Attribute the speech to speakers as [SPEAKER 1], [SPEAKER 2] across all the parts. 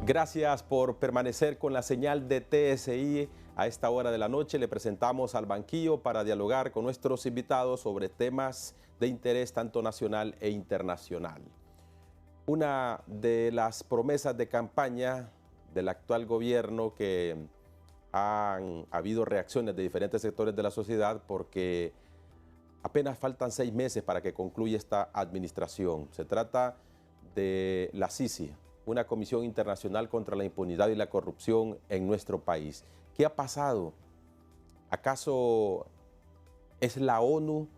[SPEAKER 1] Gracias por permanecer con la señal de TSI. A esta hora de la noche le presentamos al banquillo para dialogar con nuestros invitados sobre temas de interés tanto nacional e internacional. Una de las promesas de campaña del actual gobierno que han habido reacciones de diferentes sectores de la sociedad porque apenas faltan 6 meses para que concluya esta administración. Se trata de la CICI, una comisión internacional contra la impunidad y la corrupción en nuestro país. ¿Qué ha pasado? ¿Acaso es la ONU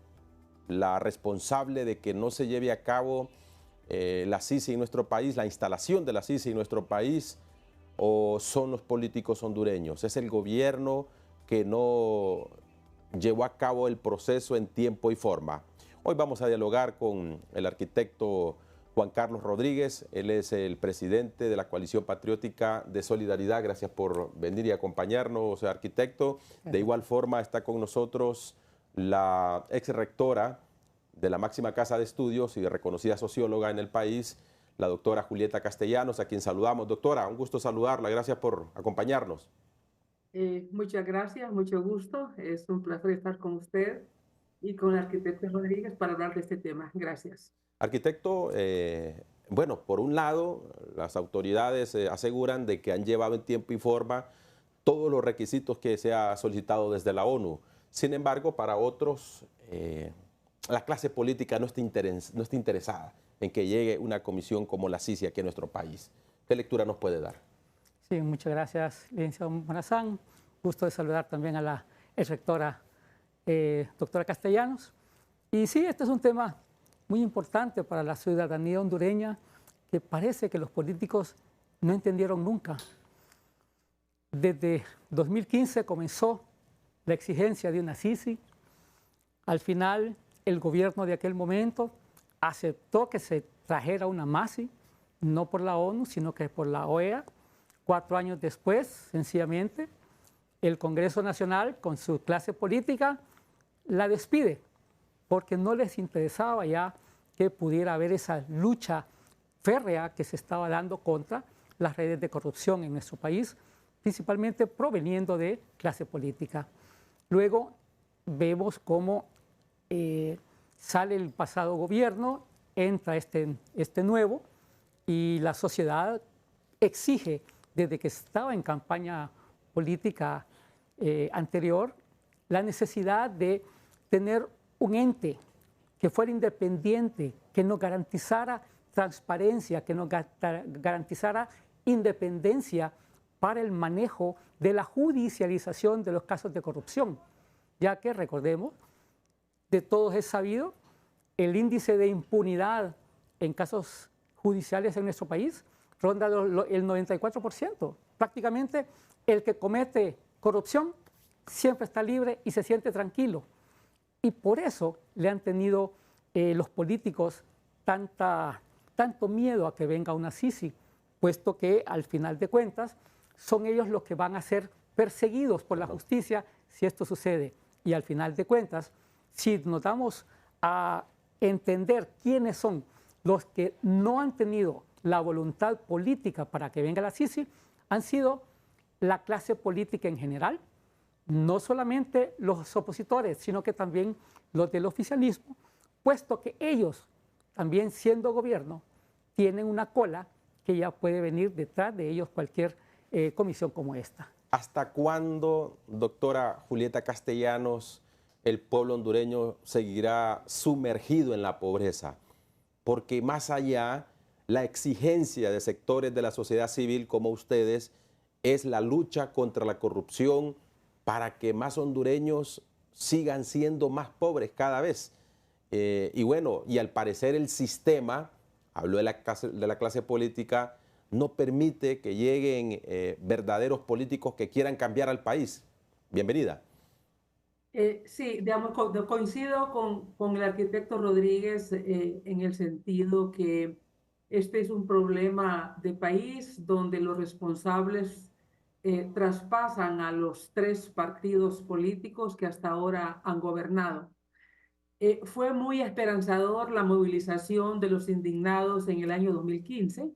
[SPEAKER 1] la responsable de que no se lleve a cabo la CICI en nuestro país, la instalación de la CICI en nuestro país, o son los políticos hondureños? ¿Es el gobierno que no llevó a cabo el proceso en tiempo y forma? Hoy vamos a dialogar con el arquitecto Juan Carlos Rodríguez. Él es el presidente de la Coalición Patriótica de Solidaridad. Gracias por venir y acompañarnos, arquitecto. De igual forma está con nosotros la ex rectora de la máxima casa de estudios y reconocida socióloga en el país, la doctora Julieta Castellanos, a quien saludamos. Doctora, un gusto saludarla. Gracias por acompañarnos.
[SPEAKER 2] Muchas gracias, mucho gusto. Es un placer estar con usted y con el arquitecto Rodríguez para hablar de este tema. Gracias.
[SPEAKER 1] Arquitecto, bueno, por un lado, las autoridades aseguran de que han llevado en tiempo y forma todos los requisitos que se ha solicitado desde la ONU. Sin embargo, para otros, la clase política no está interesada en que llegue una comisión como la CICI aquí a nuestro país. ¿Qué lectura nos puede dar?
[SPEAKER 3] Sí, muchas gracias, licenciado Morazán. Gusto de saludar también a la exrectora doctora Castellanos. Y sí, este es un tema muy importante para la ciudadanía hondureña que parece que los políticos no entendieron nunca. Desde 2015 comenzó la exigencia de una CICI. Al final, el gobierno de aquel momento aceptó que se trajera una MACI, no por la ONU, sino que por la OEA. 4 años después, sencillamente, el Congreso Nacional, con su clase política, la despide, porque no les interesaba ya que pudiera haber esa lucha férrea que se estaba dando contra las redes de corrupción en nuestro país, principalmente proveniendo de clase política. Luego vemos cómo sale el pasado gobierno, entra este nuevo, y la sociedad exige, desde que estaba en campaña política anterior, la necesidad de tener un ente que fuera independiente, que nos garantizara transparencia, que nos garantizara independencia para el manejo de la judicialización de los casos de corrupción, ya que, recordemos, de todos es sabido, el índice de impunidad en casos judiciales en nuestro país ronda el 94%. Prácticamente el que comete corrupción siempre está libre y se siente tranquilo. Y por eso le han tenido los políticos tanto miedo a que venga una CICI, puesto que al final de cuentas son ellos los que van a ser perseguidos por la justicia si esto sucede. Y al final de cuentas, si nos damos a entender quiénes son los que no han tenido la voluntad política para que venga la CICI, han sido la clase política en general, no solamente los opositores, sino que también los del oficialismo, puesto que ellos, también siendo gobierno, tienen una cola que ya puede venir detrás de ellos cualquier comisión como esta.
[SPEAKER 1] ¿Hasta cuándo, doctora Julieta Castellanos, el pueblo hondureño seguirá sumergido en la pobreza? Porque más allá, la exigencia de sectores de la sociedad civil como ustedes es la lucha contra la corrupción para que más hondureños sigan siendo más pobres cada vez. Y bueno, y al parecer el sistema, habló de la clase política, no permite que lleguen verdaderos políticos que quieran cambiar al país. Bienvenida.
[SPEAKER 2] Sí, digamos, coincido con el arquitecto Rodríguez en el sentido que este es un problema de país donde los responsables traspasan a los 3 partidos políticos que hasta ahora han gobernado. Fue muy esperanzador la movilización de los indignados en el año 2015,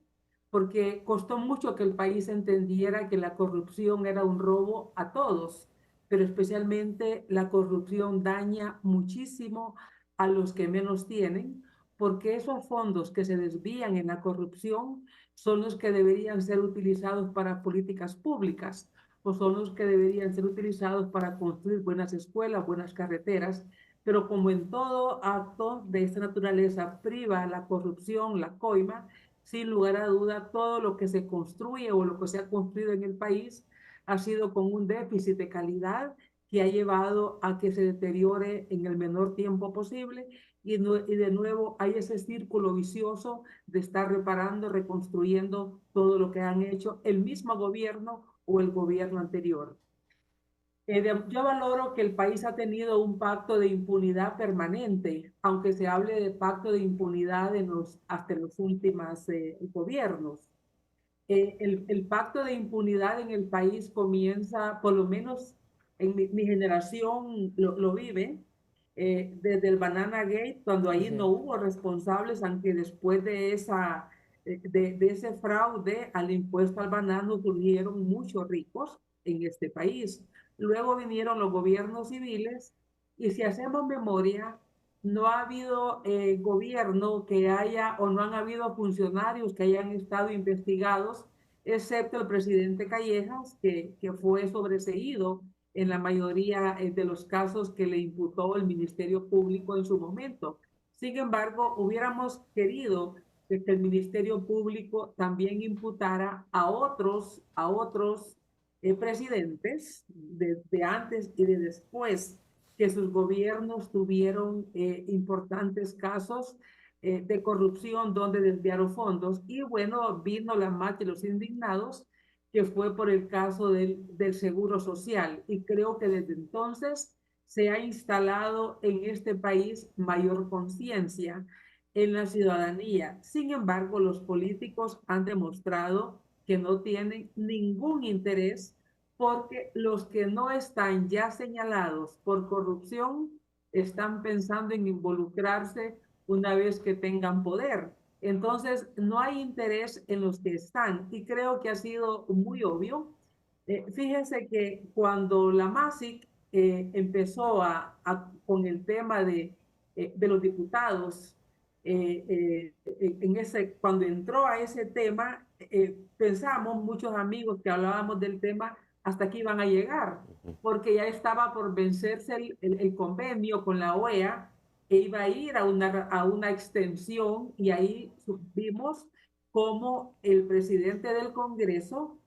[SPEAKER 2] porque costó mucho que el país entendiera que la corrupción era un robo a todos, pero especialmente la corrupción daña muchísimo a los que menos tienen, porque esos fondos que se desvían en la corrupción son los que deberían ser utilizados para políticas públicas o son los que deberían ser utilizados para construir buenas escuelas, buenas carreteras, pero como en todo acto de esta naturaleza priva la corrupción, la coima, sin lugar a duda, todo lo que se construye o lo que se ha construido en el país ha sido con un déficit de calidad que ha llevado a que se deteriore en el menor tiempo posible y de nuevo hay ese círculo vicioso de estar reparando, reconstruyendo todo lo que han hecho el mismo gobierno o el gobierno anterior. Yo valoro que el país ha tenido un pacto de impunidad permanente, aunque se hable de pacto de impunidad hasta los últimos gobiernos. El pacto de impunidad en el país comienza, por lo menos en mi generación lo vive, desde el Banana Gate, cuando ahí no hubo responsables, aunque después de ese fraude al impuesto al banano surgieron muchos ricos en este país. Luego vinieron los gobiernos civiles y si hacemos memoria, no ha habido gobierno que haya o no han habido funcionarios que hayan estado investigados, excepto el presidente Callejas, que fue sobreseído en la mayoría de los casos que le imputó el Ministerio Público en su momento. Sin embargo, hubiéramos querido que el Ministerio Público también imputara a otros presidentes de antes y de después que sus gobiernos tuvieron importantes casos de corrupción donde desviaron fondos. Y bueno, vino la marcha de los indignados, que fue por el caso del Seguro Social. Y creo que desde entonces se ha instalado en este país mayor conciencia en la ciudadanía. Sin embargo, los políticos han demostrado que no tienen ningún interés porque los que no están ya señalados por corrupción están pensando en involucrarse una vez que tengan poder. Entonces, no hay interés en los que están y creo que ha sido muy obvio. Fíjense que cuando la MASIC empezó con el tema de los diputados, cuando entró a ese tema, pensamos, muchos amigos que hablábamos del tema, hasta aquí iban a llegar, porque ya estaba por vencerse el convenio con la OEA e iba a ir a una extensión y ahí vimos cómo el presidente del Congreso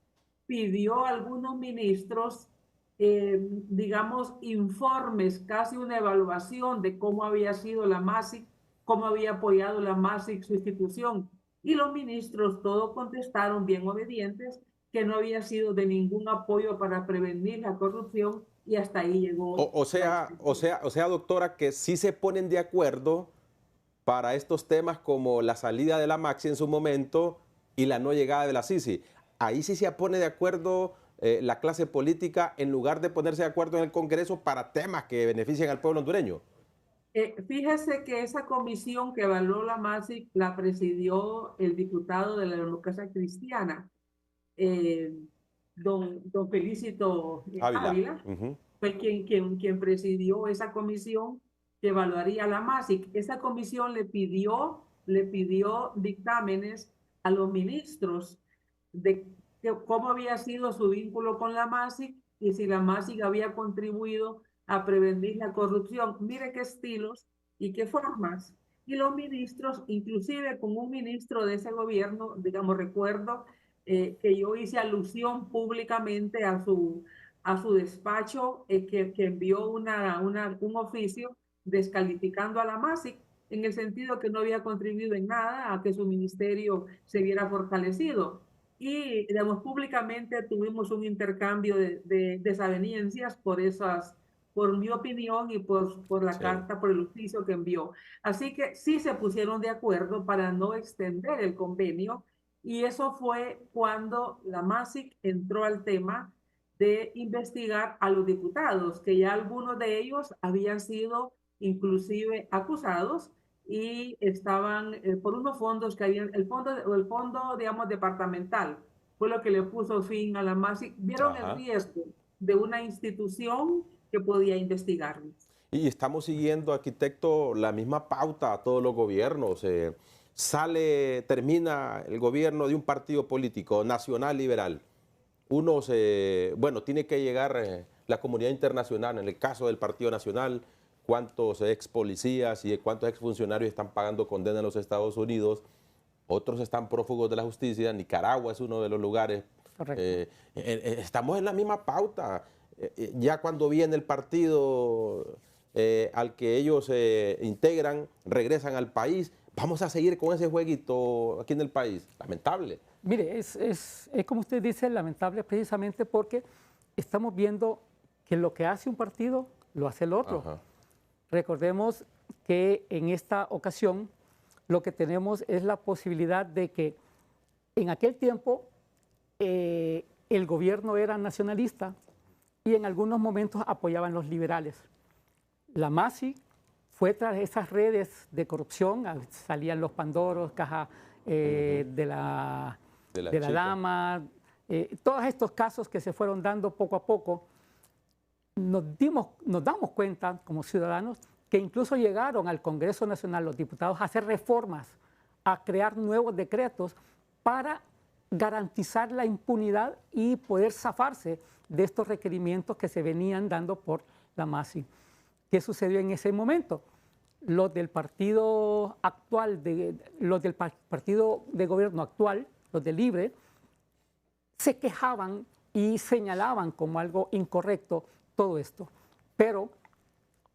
[SPEAKER 2] pidió a algunos ministros, digamos, informes, casi una evaluación de cómo había sido la MASIC, cómo había apoyado la MASIC su institución. Y los ministros todos contestaron bien obedientes que no había sido de ningún apoyo para prevenir la corrupción y hasta ahí llegó.
[SPEAKER 1] O sea, doctora, que sí se ponen de acuerdo para estos temas como la salida de la Maxi en su momento y la no llegada de la Sisi. Ahí sí se pone de acuerdo la clase política en lugar de ponerse de acuerdo en el Congreso para temas que benefician al pueblo hondureño.
[SPEAKER 2] Fíjese que esa comisión que evaluó la MASIC la presidió el diputado de la Democracia Cristiana, don Felicito Ávila, fue quien presidió esa comisión que evaluaría la MASIC. Esa comisión le pidió dictámenes a los ministros de cómo había sido su vínculo con la MASIC y si la MASIC había contribuido a prevenir la corrupción. Mire qué estilos y qué formas. Y los ministros, inclusive con un ministro de ese gobierno, digamos, recuerdo que yo hice alusión públicamente a su despacho que envió un oficio descalificando a la MASIC en el sentido que no había contribuido en nada a que su ministerio se viera fortalecido. Y, digamos, públicamente tuvimos un intercambio de desavenencias por mi opinión y por la carta, por el oficio que envió. Así que sí se pusieron de acuerdo para no extender el convenio y eso fue cuando la MASIC entró al tema de investigar a los diputados, que ya algunos de ellos habían sido inclusive acusados y estaban por unos fondos que habían, el fondo, digamos, departamental, fue lo que le puso fin a la MASI. Vieron el
[SPEAKER 1] Ajá.
[SPEAKER 2] riesgo de una institución que podía investigarlos.
[SPEAKER 1] Y estamos siguiendo, arquitecto, la misma pauta a todos los gobiernos. Termina el gobierno de un partido político nacional liberal. Bueno, tiene que llegar la comunidad internacional, en el caso del Partido Nacional, cuántos ex policías y cuántos ex funcionarios están pagando condena en los Estados Unidos, otros están prófugos de la justicia, Nicaragua es uno de los lugares.
[SPEAKER 3] Correcto.
[SPEAKER 1] Estamos en la misma pauta. Ya cuando viene el partido al que ellos integran, regresan al país, vamos a seguir con ese jueguito aquí en el país. Lamentable.
[SPEAKER 3] Mire, es como usted dice, lamentable precisamente porque estamos viendo que lo que hace un partido lo hace el otro.
[SPEAKER 1] Ajá.
[SPEAKER 3] Recordemos que en esta ocasión lo que tenemos es la posibilidad de que en aquel tiempo el gobierno era nacionalista y en algunos momentos apoyaban los liberales. La MASI fue tras esas redes de corrupción, salían los Pandoros, caja de la Dama, todos estos casos que se fueron dando poco a poco, nos damos cuenta como ciudadanos que incluso llegaron al Congreso Nacional los diputados a hacer reformas, a crear nuevos decretos para garantizar la impunidad y poder zafarse de estos requerimientos que se venían dando por la MASI. ¿Qué sucedió en ese momento? Los del partido actual, los del partido de gobierno actual, los de Libre, se quejaban y señalaban como algo incorrecto todo esto. Pero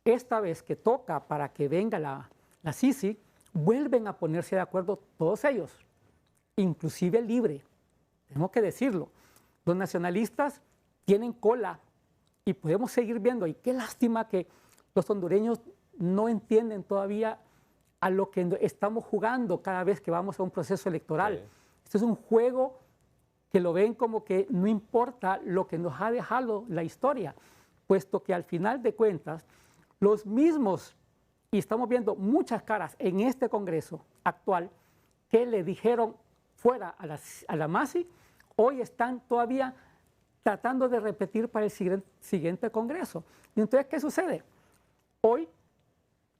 [SPEAKER 3] esta vez que toca para que venga la Sisi, vuelven a ponerse de acuerdo todos ellos, inclusive Libre. Tenemos que decirlo. Los nacionalistas tienen cola y podemos seguir viendo. Y qué lástima que los hondureños no entienden todavía a lo que estamos jugando cada vez que vamos a un proceso electoral. Sí. Esto es un juego que lo ven como que no importa lo que nos ha dejado la historia, puesto que al final de cuentas, los mismos, y estamos viendo muchas caras en este Congreso actual, que le dijeron fuera a la MASI, hoy están todavía tratando de repetir para el siguiente Congreso. Y entonces, ¿qué sucede? Hoy,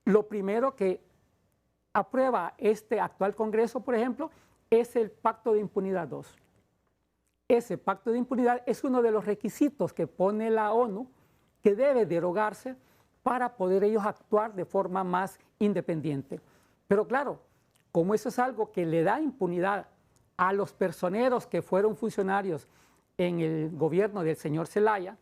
[SPEAKER 3] lo primero que aprueba este actual Congreso, por ejemplo, es el Pacto de Impunidad 2. Ese Pacto de Impunidad es uno de los requisitos que pone la ONU que debe derogarse para poder ellos actuar de forma más independiente. Pero claro, como eso es algo que le da impunidad a los personeros que fueron funcionarios en el gobierno del señor Zelaya,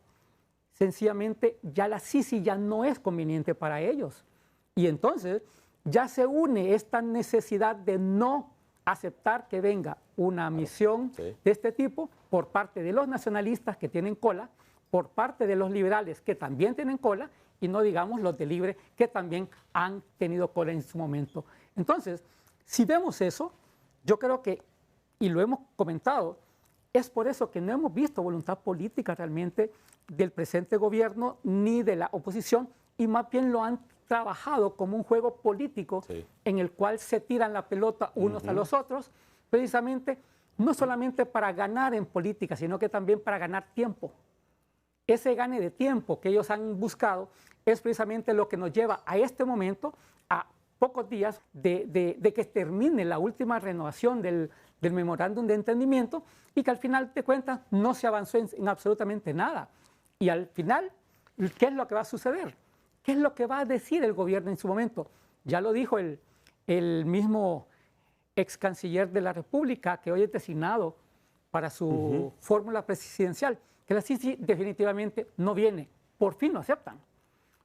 [SPEAKER 3] sencillamente ya la Sisi ya no es conveniente para ellos. Y entonces ya se une esta necesidad de no aceptar que venga una misión de este tipo por parte de los nacionalistas que tienen cola, por parte de los liberales que también tienen cola, y no digamos los de Libre que también han tenido cola en su momento. Entonces, si vemos eso, yo creo que, y lo hemos comentado, es por eso que no hemos visto voluntad política realmente del presente gobierno ni de la oposición, y más bien lo han trabajado como un juego político en el cual se tiran la pelota unos a los otros, precisamente no solamente para ganar en política, sino que también para ganar tiempo. Ese gane de tiempo que ellos han buscado es precisamente lo que nos lleva a este momento, a pocos días de que termine la última renovación del memorándum de entendimiento y que al final de cuentas no se avanzó en absolutamente nada. Y al final, ¿qué es lo que va a suceder? ¿Qué es lo que va a decir el gobierno en su momento? Ya lo dijo el mismo ex canciller de la República, que hoy es designado para su fórmula presidencial, que la Sisi definitivamente no viene. Por fin lo aceptan.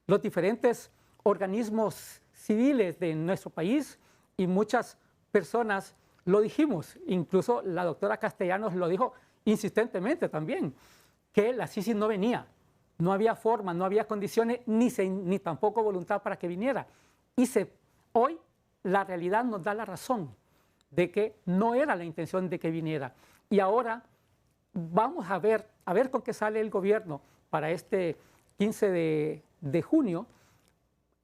[SPEAKER 3] Los diferentes organismos civiles de nuestro país y muchas personas lo dijimos, incluso la doctora Castellanos lo dijo insistentemente también, que la Sisi no venía. No había forma, no había condiciones, ni tampoco voluntad para que viniera. Y hoy la realidad nos da la razón de que no era la intención de que viniera. Y ahora vamos a ver con qué sale el gobierno para este 15 de junio,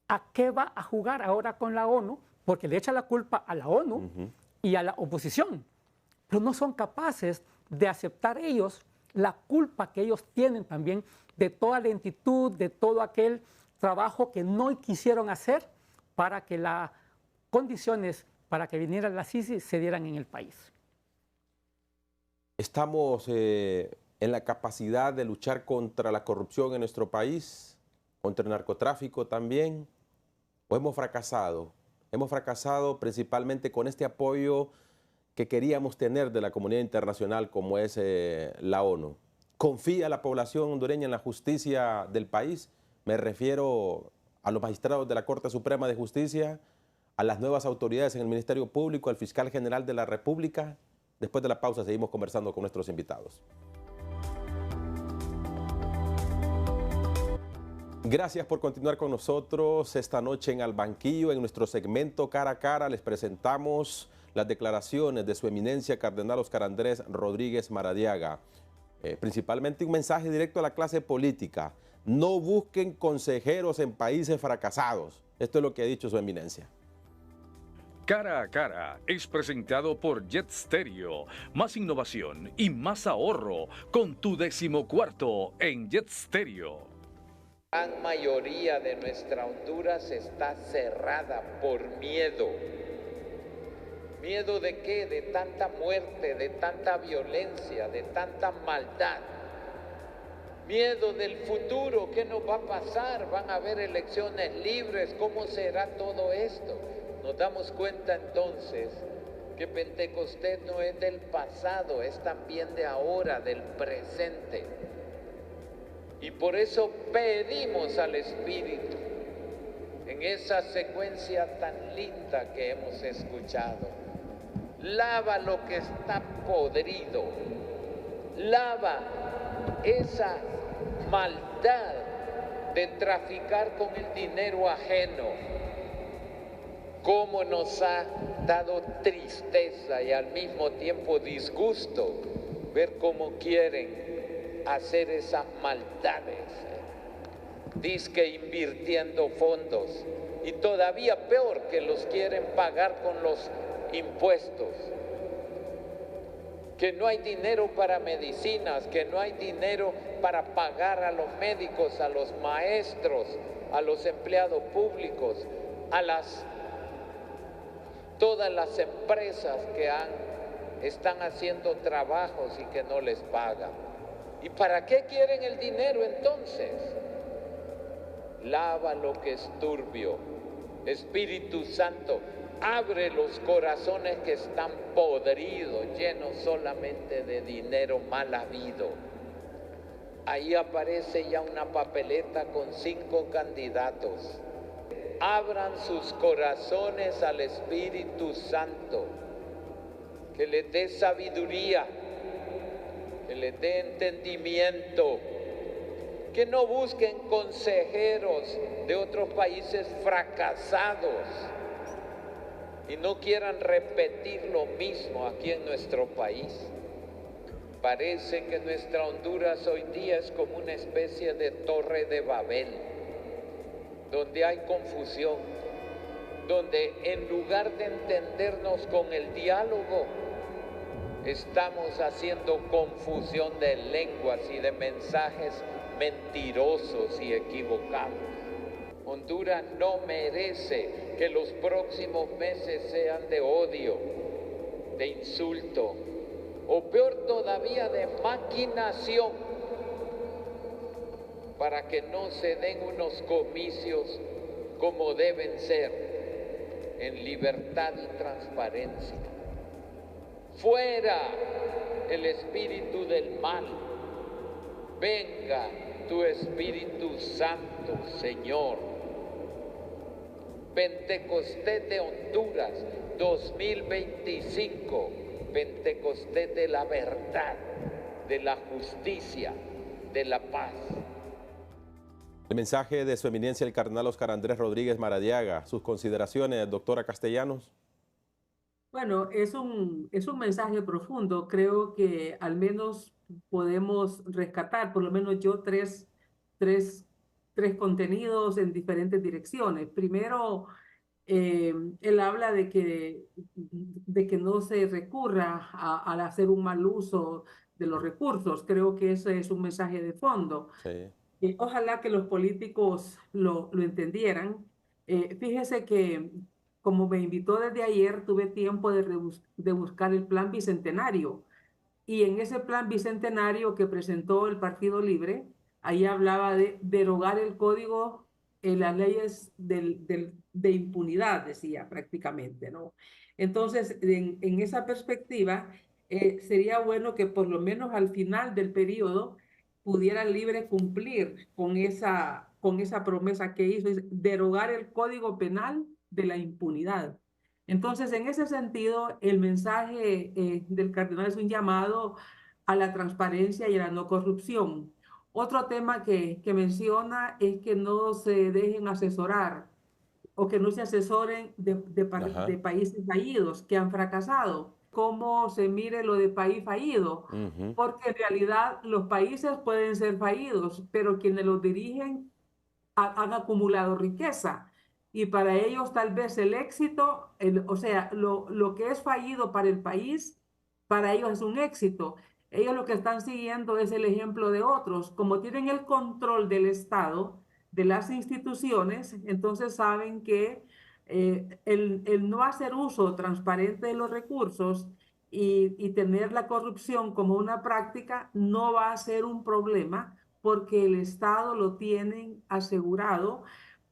[SPEAKER 3] a qué va a jugar ahora con la ONU porque le echa la culpa a la ONU y a la oposición, pero no son capaces de aceptar ellos la culpa que ellos tienen también de toda la lentitud, de todo aquel trabajo que no quisieron hacer para que las condiciones para que viniera la Sisi se dieran en el país.
[SPEAKER 1] ¿Estamos en la capacidad de luchar contra la corrupción en nuestro país, contra el narcotráfico también? ¿O hemos fracasado? Hemos fracasado principalmente con este apoyo que queríamos tener de la comunidad internacional como es la ONU. ¿Confía la población hondureña en la justicia del país? Me refiero a los magistrados de la Corte Suprema de Justicia, a las nuevas autoridades en el Ministerio Público, al fiscal general de la República. Después de la pausa seguimos conversando con nuestros invitados. Gracias por continuar con nosotros esta noche en Al Banquillo. En nuestro segmento Cara a Cara les presentamos las declaraciones de su eminencia Cardenal Óscar Andrés Rodríguez Maradiaga. Principalmente un mensaje directo a la clase política. No busquen consejeros en países fracasados. Esto es lo que ha dicho su eminencia.
[SPEAKER 4] Cara a Cara es presentado por Jet Stereo. Más innovación y más ahorro con tu 14º en Jet Stereo.
[SPEAKER 5] La gran mayoría de nuestra Honduras está cerrada por miedo. ¿Miedo de qué? De tanta muerte, de tanta violencia, de tanta maldad. Miedo del futuro, ¿qué nos va a pasar? ¿Van a haber elecciones libres? ¿Cómo será todo esto? Nos damos cuenta entonces que Pentecostés no es del pasado, es también de ahora, del presente. Y por eso pedimos al Espíritu, en esa secuencia tan linda que hemos escuchado, lava lo que está podrido, lava esa maldad de traficar con el dinero ajeno. Cómo nos ha dado tristeza y al mismo tiempo disgusto ver cómo quieren hacer esas maldades. Dizque invirtiendo fondos y todavía peor que los quieren pagar con los impuestos. Que no hay dinero para medicinas, que no hay dinero para pagar a los médicos, a los maestros, a los empleados públicos, a todas las empresas que están haciendo trabajos y que no les pagan. ¿Y para qué quieren el dinero entonces? Lava lo que es turbio. Espíritu Santo, abre los corazones que están podridos, llenos solamente de dinero mal habido. Ahí aparece ya una papeleta con 5 candidatos. Abran sus corazones al Espíritu Santo, que les dé sabiduría, que les dé entendimiento, que no busquen consejeros de otros países fracasados y no quieran repetir lo mismo aquí en nuestro país. Parece que nuestra Honduras hoy día es como una especie de torre de Babel, donde hay confusión, donde en lugar de entendernos con el diálogo, estamos haciendo confusión de lenguas y de mensajes mentirosos y equivocados. Honduras no merece que los próximos meses sean de odio, de insulto, o peor todavía de maquinación, para que no se den unos comicios como deben ser, en libertad y transparencia. Fuera el espíritu del mal, venga tu Espíritu Santo, Señor. Pentecostés de Honduras 2025, Pentecostés de la verdad, de la justicia, de la paz.
[SPEAKER 1] El mensaje de su eminencia el cardenal Óscar Andrés Rodríguez Maradiaga. Sus consideraciones, doctora Castellanos.
[SPEAKER 2] Bueno, es un mensaje profundo. Creo que al menos podemos rescatar, por lo menos yo, tres contenidos en diferentes direcciones. Primero, Él habla de que no se recurra al hacer un mal uso de los recursos. Creo que ese es un mensaje de fondo.
[SPEAKER 1] Sí.
[SPEAKER 2] Ojalá que los políticos lo entendieran. Fíjese que como me invitó desde ayer, tuve tiempo de buscar el plan bicentenario. Y en ese plan bicentenario que presentó el Partido Libre, ahí hablaba de derogar el código, las leyes de impunidad, decía prácticamente, ¿no? Entonces, en esa perspectiva, sería bueno que por lo menos al final del periodo pudiera Libre cumplir con esa promesa que hizo, es derogar el código penal de la impunidad. Entonces, en ese sentido, el mensaje del cardenal es un llamado a la transparencia y a la no corrupción. Otro tema que menciona es que no se dejen asesorar o que no se asesoren de
[SPEAKER 1] Ajá.
[SPEAKER 2] países fallidos que han fracasado. ¿Cómo se mire lo de país fallido?
[SPEAKER 1] Ujú.
[SPEAKER 2] Porque en realidad los países pueden ser fallidos, pero quienes los dirigen han acumulado riqueza. Y para ellos tal vez el éxito, o sea, lo que es fallido para el país, para ellos es un éxito. Ellos lo que están siguiendo es el ejemplo de otros. Como tienen el control del Estado, de las instituciones, entonces saben que el no hacer uso transparente de los recursos y tener la corrupción como una práctica no va a ser un problema porque el Estado lo tienen asegurado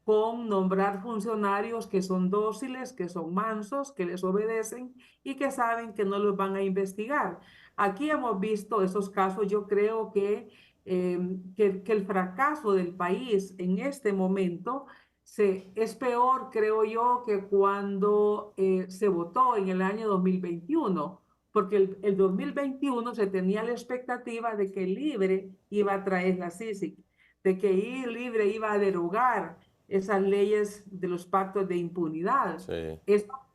[SPEAKER 2] con nombrar funcionarios que son dóciles, que son mansos, que les obedecen y que saben que no los van a investigar. Aquí hemos visto esos casos. Yo creo que el fracaso del país en este momento es peor, creo yo, que cuando se votó en el año 2021, porque el 2021 se tenía la expectativa de que Libre iba a traer la CICIG, de que Libre iba a derogar esas leyes de los pactos de impunidad.
[SPEAKER 1] Sí.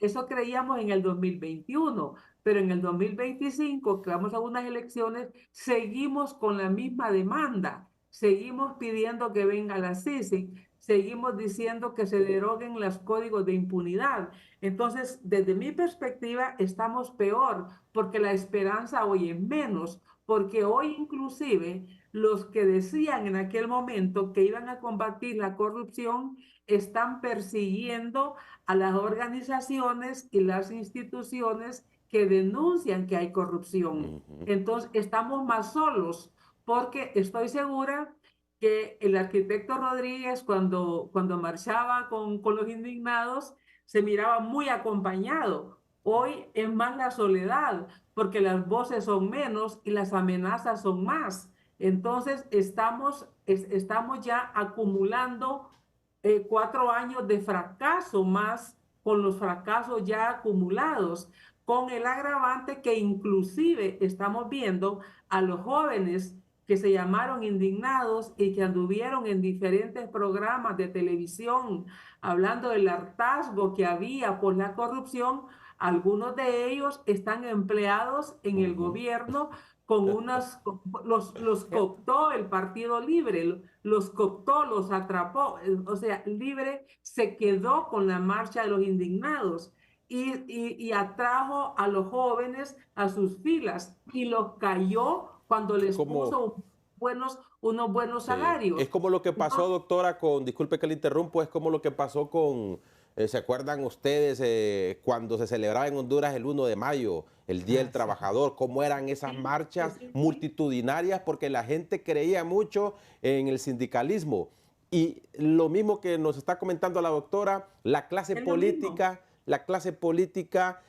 [SPEAKER 2] Eso creíamos en el 2021, pero en el 2025, que vamos a unas elecciones, seguimos con la misma demanda, seguimos pidiendo que venga la CICIG, seguimos diciendo que se deroguen los códigos de impunidad. Entonces, desde mi perspectiva, estamos peor, porque la esperanza hoy es menos, porque hoy inclusive los que decían en aquel momento que iban a combatir la corrupción están persiguiendo a las organizaciones y las instituciones que denuncian que hay corrupción.
[SPEAKER 1] Ujú.
[SPEAKER 2] Entonces, estamos más solos, porque estoy segura que el arquitecto Rodríguez, cuando marchaba con los indignados, se miraba muy acompañado. Hoy es más la soledad, porque las voces son menos y las amenazas son más. Entonces, estamos ya acumulando 4 años de fracaso más con los fracasos ya acumulados, con el agravante que inclusive estamos viendo a los jóvenes que se llamaron indignados y que anduvieron en diferentes programas de televisión hablando del hartazgo que había por la corrupción. Algunos de ellos están empleados en el
[SPEAKER 1] Ujú.
[SPEAKER 2] gobierno con los cooptó el Partido Libre, los cooptó, los atrapó. O sea, Libre se quedó con la marcha de los indignados y atrajo a los jóvenes a sus filas y los cayó cuando
[SPEAKER 1] Es
[SPEAKER 2] les
[SPEAKER 1] como,
[SPEAKER 2] puso unos buenos
[SPEAKER 1] sí, es
[SPEAKER 2] salarios.
[SPEAKER 1] como lo que pasó,
[SPEAKER 2] Entonces,
[SPEAKER 1] doctora, disculpe que le interrumpo, es como lo que pasó con, ¿se acuerdan ustedes cuando se celebraba en Honduras el 1 de mayo, el Día del
[SPEAKER 3] Ah, sí.
[SPEAKER 1] Trabajador? ¿Cómo eran esas
[SPEAKER 2] sí,
[SPEAKER 1] marchas
[SPEAKER 2] sí, sí.
[SPEAKER 1] multitudinarias? Porque la gente creía mucho en el sindicalismo. Y lo mismo que nos está comentando la doctora,
[SPEAKER 2] Es lo mismo.
[SPEAKER 1] la clase política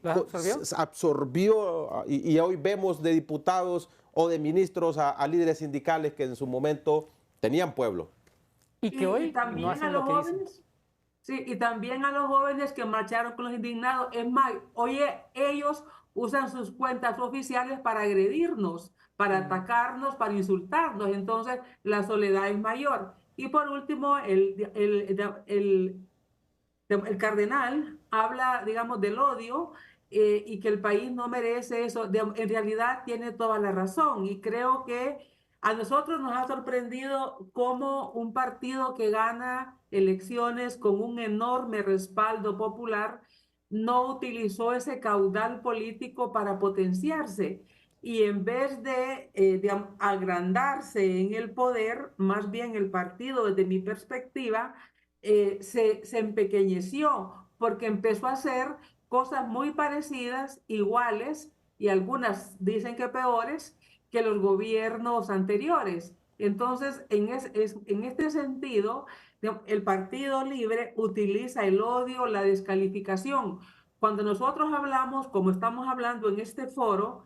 [SPEAKER 3] ¿Las absorbió?
[SPEAKER 1] absorbió y hoy vemos de diputados o de ministros a líderes sindicales que en su momento tenían pueblo.
[SPEAKER 3] Y que
[SPEAKER 2] Y
[SPEAKER 3] hoy no
[SPEAKER 2] también a
[SPEAKER 3] hacen
[SPEAKER 2] los
[SPEAKER 3] lo que dicen.
[SPEAKER 2] jóvenes. Sí, y también a los jóvenes que marcharon con los indignados. Es más, oye, ellos usan sus cuentas oficiales para agredirnos, para
[SPEAKER 3] Mm.
[SPEAKER 2] atacarnos, para insultarnos. Entonces, la soledad es mayor. Y por último, el cardenal habla, digamos, del odio y que el país no merece eso. En realidad tiene toda la razón y creo que a nosotros nos ha sorprendido cómo un partido que gana elecciones con un enorme respaldo popular, no utilizó ese caudal político para potenciarse y en vez de agrandarse en el poder, más bien el partido, desde mi perspectiva, se empequeñeció porque empezó a hacer cosas muy parecidas, iguales y algunas dicen que peores que los gobiernos anteriores. Entonces, en este sentido, el Partido Libre utiliza el odio, la descalificación. Cuando nosotros hablamos, como estamos hablando en este foro,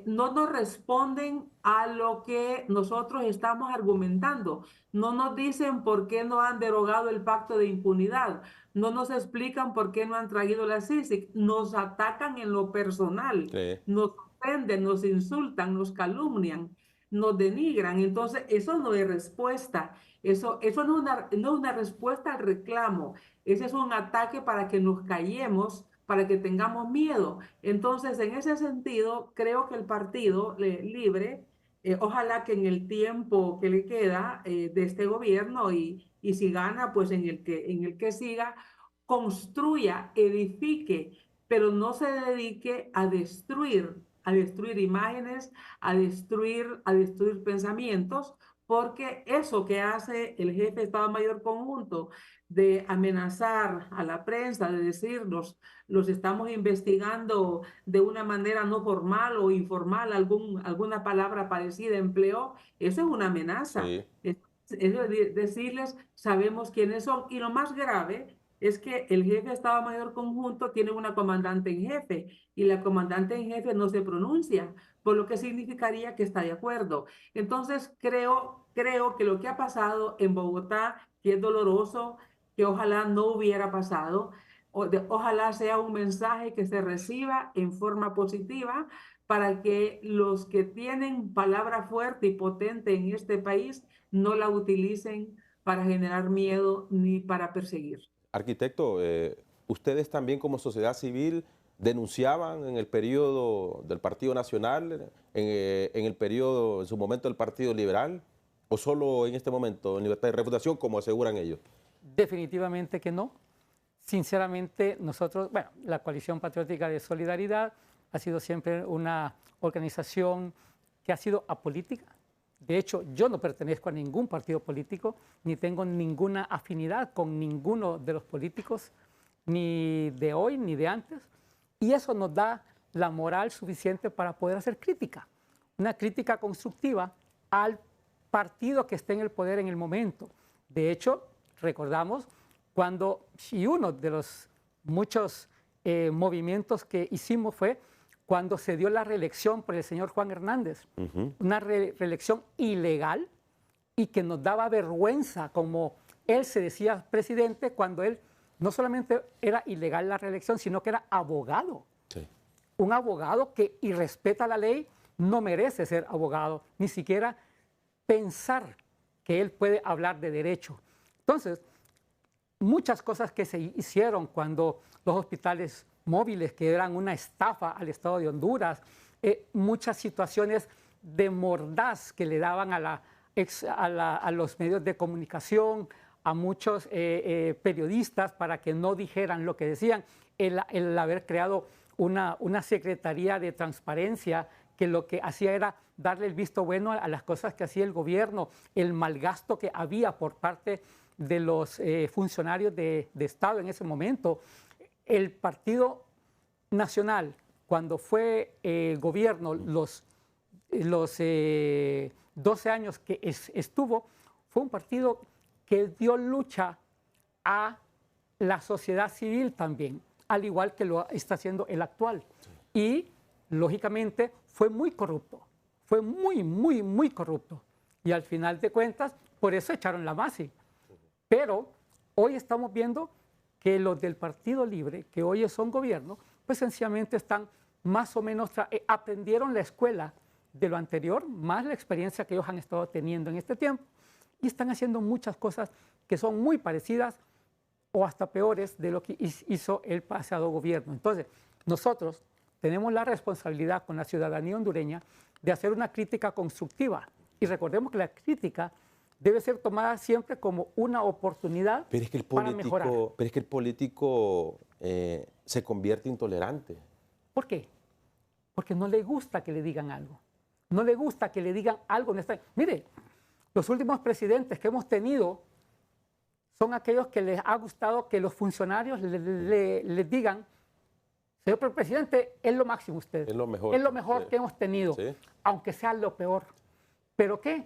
[SPEAKER 2] no nos responden a lo que nosotros estamos argumentando. No nos dicen por qué no han derogado el pacto de impunidad. No nos explican por qué no han traído la CICIG. Nos atacan en lo personal.
[SPEAKER 1] Sí.
[SPEAKER 2] Nos ofenden, nos insultan, nos calumnian, nos denigran. Entonces, eso no es respuesta. Eso no es una respuesta al reclamo. Ese es un ataque para que nos callemos, para que tengamos miedo. Entonces, en ese sentido, creo que el Partido Libre, ojalá que en el tiempo que le queda de este gobierno y si gana, pues en el que siga, construya, edifique, pero no se dedique a destruir imágenes, a destruir pensamientos, porque eso que hace el jefe de Estado Mayor Conjunto de amenazar a la prensa, de decirnos, los estamos investigando de una manera no formal o informal, alguna palabra parecida empleó, eso es una amenaza.
[SPEAKER 1] Sí.
[SPEAKER 2] Es decirles, sabemos quiénes son. Y lo más grave es que el jefe de Estado Mayor Conjunto tiene una comandante en jefe y la comandante en jefe no se pronuncia, por lo que significaría que está de acuerdo. Entonces, creo que lo que ha pasado en Bogotá, que es doloroso, que ojalá no hubiera pasado, ojalá sea un mensaje que se reciba en forma positiva para que los que tienen palabra fuerte y potente en este país no la utilicen para generar miedo ni para perseguir.
[SPEAKER 1] Arquitecto, ustedes también como sociedad civil denunciaban en el periodo del Partido Nacional, en el periodo, en su momento del Partido Liberal, o solo en este momento en libertad de refutación, como aseguran ellos.
[SPEAKER 3] Definitivamente que no. Sinceramente, nosotros, bueno, la Coalición Patriótica de Solidaridad ha sido siempre una organización que ha sido apolítica. De hecho, yo no pertenezco a ningún partido político, ni tengo ninguna afinidad con ninguno de los políticos, ni de hoy ni de antes. Y eso nos da la moral suficiente para poder hacer crítica. Una crítica constructiva al partido que esté en el poder en el momento. De hecho, recordamos cuando, y uno de los muchos movimientos que hicimos fue cuando se dio la reelección por el señor Juan Hernández, una reelección ilegal y que nos daba vergüenza como él se decía presidente cuando él no solamente era ilegal la reelección, sino que era abogado.
[SPEAKER 1] Sí.
[SPEAKER 3] Un abogado que irrespeta la ley no merece ser abogado, ni siquiera pensar que él puede hablar de derecho. Entonces, muchas cosas que se hicieron cuando los hospitales móviles, que eran una estafa al Estado de Honduras, muchas situaciones de mordaz que le daban a los medios de comunicación, a muchos periodistas para que no dijeran lo que decían, el haber creado una secretaría de transparencia que lo que hacía era darle el visto bueno a las cosas que hacía el gobierno, el malgasto que había por parte de los funcionarios de Estado en ese momento. El Partido Nacional, cuando fue el gobierno, los 12 años que estuvo, fue un partido que dio lucha a la sociedad civil también, al igual que lo está haciendo el actual. Y, lógicamente, fue muy corrupto, fue muy corrupto. Y al final de cuentas, por eso echaron la Masi. Pero hoy estamos viendo que los del Partido Libre, que hoy son gobierno, pues sencillamente están más o menos, aprendieron la escuela de lo anterior, más la experiencia que ellos han estado teniendo en este tiempo, y están haciendo muchas cosas que son muy parecidas o hasta peores de lo que hizo el pasado gobierno. Entonces, nosotros tenemos la responsabilidad con la ciudadanía hondureña de hacer una crítica constructiva. Y recordemos que la crítica debe ser tomada siempre como una oportunidad para mejorar.
[SPEAKER 1] Pero es que el político se convierte intolerante.
[SPEAKER 3] ¿Por qué? Porque no le gusta que le digan algo. No le gusta que le digan algo. Mire, los últimos presidentes que hemos tenido son aquellos que les ha gustado que los funcionarios les digan: señor presidente, es lo máximo usted.
[SPEAKER 1] Es lo mejor.
[SPEAKER 3] Es lo mejor
[SPEAKER 1] Sí.
[SPEAKER 3] que hemos tenido,
[SPEAKER 1] Sí.
[SPEAKER 3] aunque sea lo peor. ¿Pero qué?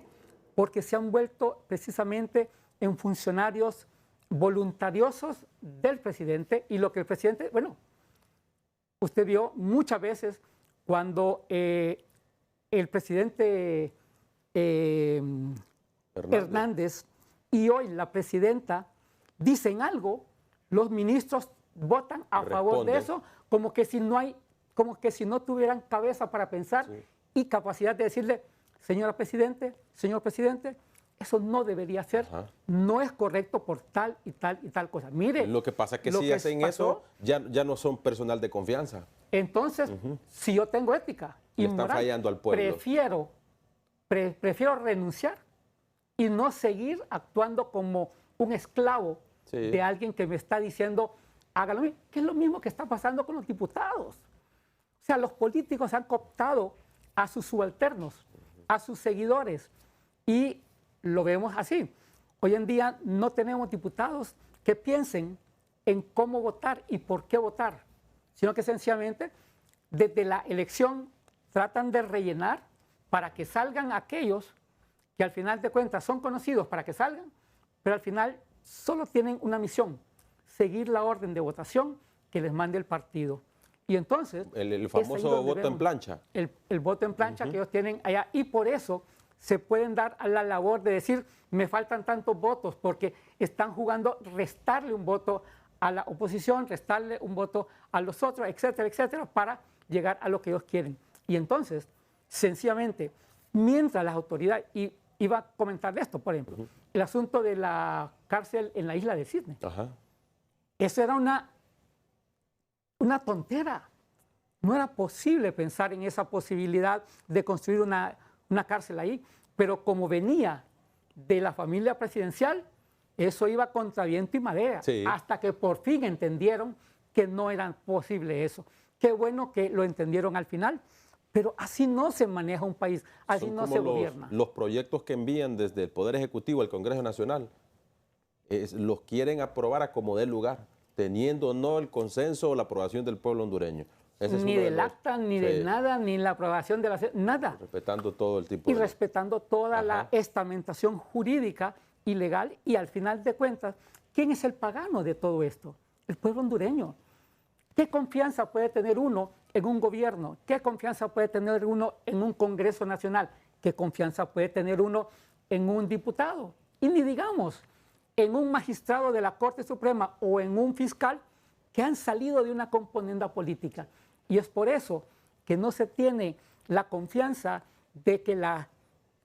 [SPEAKER 3] Porque se han vuelto precisamente en funcionarios voluntariosos del presidente, y lo que el presidente, bueno, usted vio muchas veces cuando el presidente Hernández y hoy la presidenta dicen algo, los ministros votan a favor de eso, como que si no tuvieran cabeza para pensar y capacidad de decirle: señor presidente, eso no debería ser, no es correcto por tal y tal y tal cosa. Mire,
[SPEAKER 1] lo que pasa es que si hacen eso, ya no son personal de confianza.
[SPEAKER 3] Entonces, si yo tengo ética y
[SPEAKER 1] Le están
[SPEAKER 3] moral,
[SPEAKER 1] fallando al pueblo.
[SPEAKER 3] prefiero renunciar y no seguir actuando como un esclavo de alguien que me está diciendo hágalo, que es lo mismo que está pasando con los diputados. O sea, los políticos han cooptado a sus subalternos, a sus seguidores, y lo vemos así. Hoy en día no tenemos diputados que piensen en cómo votar y por qué votar, sino que sencillamente desde la elección tratan de rellenar para que salgan aquellos que al final de cuentas son conocidos para que salgan, pero al final solo tienen una misión: seguir la orden de votación que les mande el partido. Y entonces...
[SPEAKER 1] El famoso voto en plancha.
[SPEAKER 3] El voto en plancha que ellos tienen allá, y por eso se pueden dar a la labor de decir: me faltan tantos votos, porque están jugando restarle un voto a la oposición, restarle un voto a los otros, etcétera, etcétera, para llegar a lo que ellos quieren. Y entonces, sencillamente, mientras las autoridades, y iba a comentarle esto, por ejemplo, el asunto de la cárcel en la isla de Cisne. Eso era una tontera. No era posible pensar en esa posibilidad de construir una cárcel ahí, pero como venía de la familia presidencial, eso iba contra viento y marea, hasta que por fin entendieron que no era posible eso. Qué bueno que lo entendieron al final, pero así no se maneja un país, así no se gobierna.
[SPEAKER 1] Los proyectos que envían desde el Poder Ejecutivo al Congreso Nacional los quieren aprobar a como dé lugar, teniendo o no el consenso o la aprobación del pueblo hondureño.
[SPEAKER 3] Ni del acta, ni de nada, ni la aprobación de la... nada.
[SPEAKER 1] Respetando todo el tipo
[SPEAKER 3] y respetando toda la estamentación jurídica y legal, y al final de cuentas, ¿quién es el pagano de todo esto? El pueblo hondureño. ¿Qué confianza puede tener uno en un gobierno? ¿Qué confianza puede tener uno en un Congreso Nacional? ¿Qué confianza puede tener uno en un diputado? Y ni digamos en un magistrado de la Corte Suprema o en un fiscal que han salido de una componenda política. Y es por eso que no se tiene la confianza de que la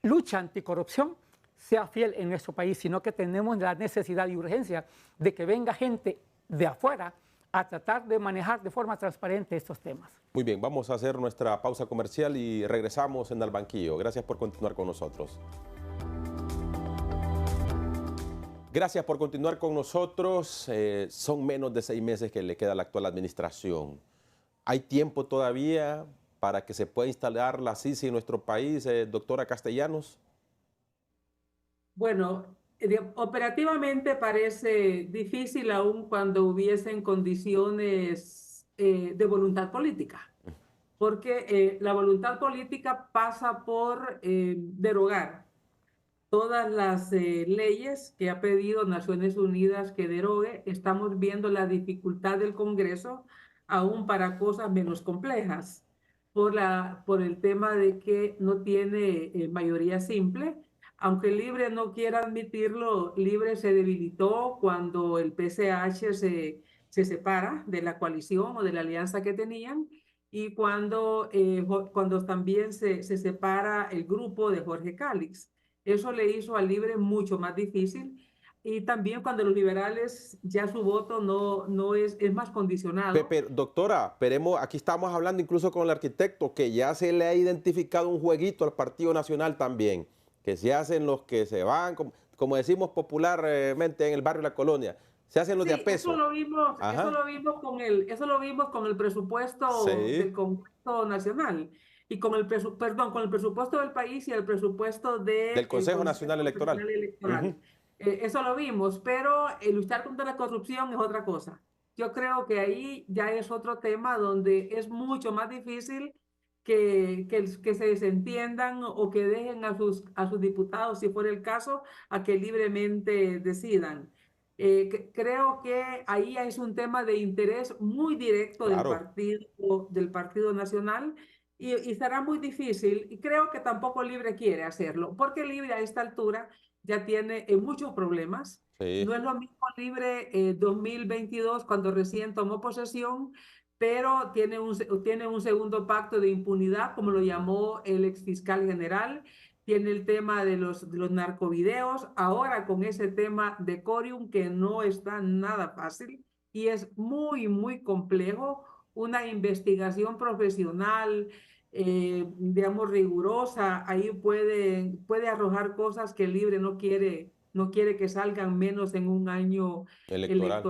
[SPEAKER 3] lucha anticorrupción sea fiel en nuestro país, sino que tenemos la necesidad y urgencia de que venga gente de afuera a tratar de manejar de forma transparente estos temas.
[SPEAKER 1] Muy bien, vamos a hacer nuestra pausa comercial y regresamos en Al Banquillo. Gracias por continuar con nosotros. Gracias por continuar con nosotros. Son menos de 6 meses que le queda a la actual administración. ¿Hay tiempo todavía para que se pueda instalar la CICI en nuestro país, doctora Castellanos?
[SPEAKER 2] Bueno, operativamente parece difícil aún cuando hubiesen condiciones de voluntad política, porque la voluntad política pasa por derogar todas las leyes que ha pedido Naciones Unidas que derogue. Estamos viendo la dificultad del Congreso aún para cosas menos complejas, por el tema de que no tiene mayoría simple. Aunque Libre no quiera admitirlo, Libre se debilitó cuando el PCH se separa de la coalición o de la alianza que tenían, y cuando también se separa el grupo de Jorge Cálix. Eso le hizo a Libre mucho más difícil. Y también cuando los liberales ya su voto no es más condicionado.
[SPEAKER 1] Doctora, esperemos, aquí estamos hablando incluso con el arquitecto, que ya se le ha identificado un jueguito al Partido Nacional también, que se hacen los que se van, como decimos popularmente en el barrio La Colonia, se hacen los de a peso.
[SPEAKER 2] Eso lo vimos con el presupuesto del Congreso Nacional y con el con el presupuesto del país y el presupuesto
[SPEAKER 1] del Consejo Nacional Electoral.
[SPEAKER 2] Eso lo vimos, pero luchar contra la corrupción es otra cosa. Yo creo que ahí ya es otro tema donde es mucho más difícil que se desentiendan o que dejen a sus diputados, si fuera el caso, a que libremente decidan. Creo que ahí es un tema de interés muy directo del Partido Nacional y será muy difícil, y creo que tampoco Libre quiere hacerlo, porque Libre a esta altura ya tiene muchos problemas.
[SPEAKER 1] Sí.
[SPEAKER 2] No es lo mismo Libre 2022, cuando recién tomó posesión, pero tiene un segundo pacto de impunidad, como lo llamó el exfiscal general. Tiene el tema de los narcovideos, ahora con ese tema de Corium, que no está nada fácil y es muy, muy complejo. Una investigación profesional, digamos, rigurosa, ahí puede arrojar cosas que el Libre no quiere que salgan, menos en un año electoral.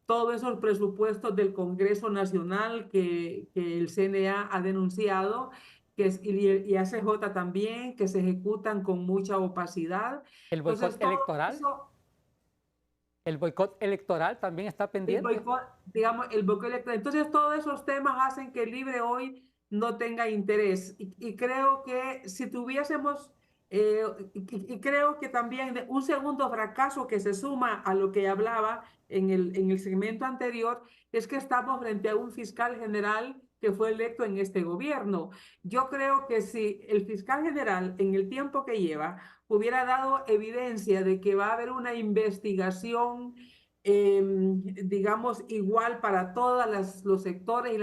[SPEAKER 2] Todos esos presupuestos del Congreso Nacional que el CNA ha denunciado, y ACJ también, que se ejecutan con mucha opacidad.
[SPEAKER 3] El boicot electoral. El boicot electoral también está pendiente.
[SPEAKER 2] El boicot electoral. Entonces, todos esos temas hacen que el Libre hoy no tenga interés. Y creo que si tuviésemos, y creo que también un segundo fracaso que se suma a lo que hablaba en el segmento anterior, es que estamos frente a un fiscal general que fue electo en este gobierno. Yo creo que si el fiscal general, en el tiempo que lleva, hubiera dado evidencia de que va a haber una investigación, digamos, igual para todos los sectores,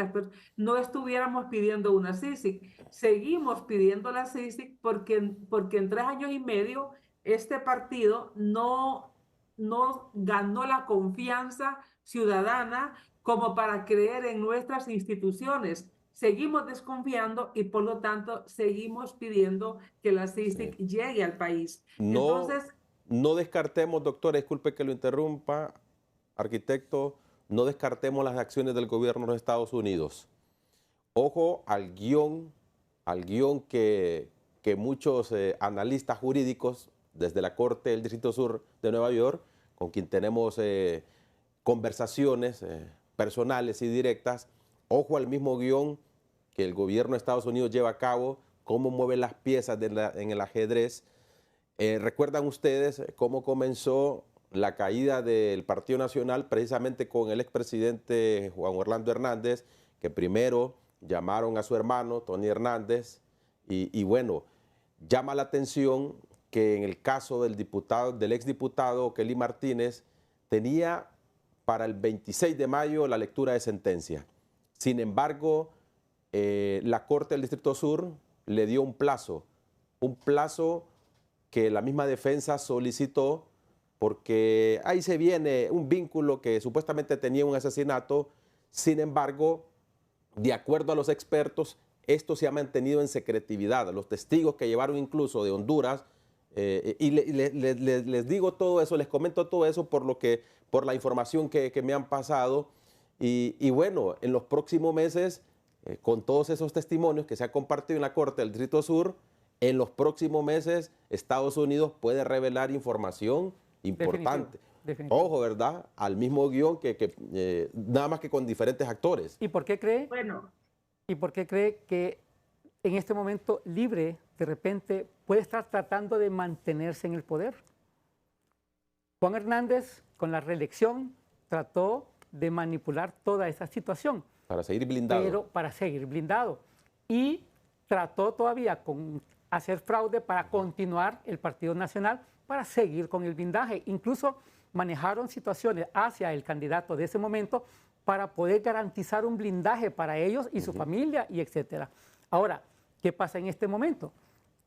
[SPEAKER 2] no estuviéramos pidiendo una CICIG. Seguimos pidiendo la CICIG porque en 3 años y medio este partido no ganó la confianza ciudadana como para creer en nuestras instituciones. Seguimos desconfiando y por lo tanto seguimos pidiendo que la CICIG llegue al país. Entonces,
[SPEAKER 1] no descartemos, doctor, disculpe que lo interrumpa, arquitecto, no descartemos las acciones del gobierno de los Estados Unidos. Ojo al guión que muchos analistas jurídicos desde la Corte del Distrito Sur de Nueva York, con quien tenemos conversaciones personales y directas, ojo al mismo guión que el gobierno de Estados Unidos lleva a cabo, cómo mueve las piezas en el ajedrez. ¿Recuerdan ustedes cómo comenzó la caída del Partido Nacional precisamente con el expresidente Juan Orlando Hernández, que primero llamaron a su hermano Tony Hernández y bueno, llama la atención que en el caso del exdiputado Kelly Martínez tenía para el 26 de mayo la lectura de sentencia. Sin embargo, la Corte del Distrito Sur le dio un plazo que la misma defensa solicitó porque ahí se viene un vínculo que supuestamente tenía un asesinato. Sin embargo, de acuerdo a los expertos, esto se ha mantenido en secretividad. Los testigos que llevaron incluso de Honduras, y les digo todo eso, les comento todo eso por la información que me han pasado. Y bueno, en los próximos meses, con todos esos testimonios que se han compartido en la Corte del Distrito Sur, en los próximos meses Estados Unidos puede revelar información importante. Definitivo. Ojo, ¿verdad? Al mismo guión nada más que con diferentes actores.
[SPEAKER 3] ¿Y por qué cree?
[SPEAKER 2] Bueno.
[SPEAKER 3] ¿Y por qué cree que en este momento Libre de repente puede estar tratando de mantenerse en el poder? Juan Hernández, con la reelección, trató de manipular toda esa situación.
[SPEAKER 1] Para seguir blindado.
[SPEAKER 3] Pero para seguir blindado. Y trató todavía con hacer fraude para continuar el Partido Nacional, para seguir con el blindaje. Incluso manejaron situaciones hacia el candidato de ese momento para poder garantizar un blindaje para ellos y su familia, y etcétera. Ahora, ¿qué pasa en este momento?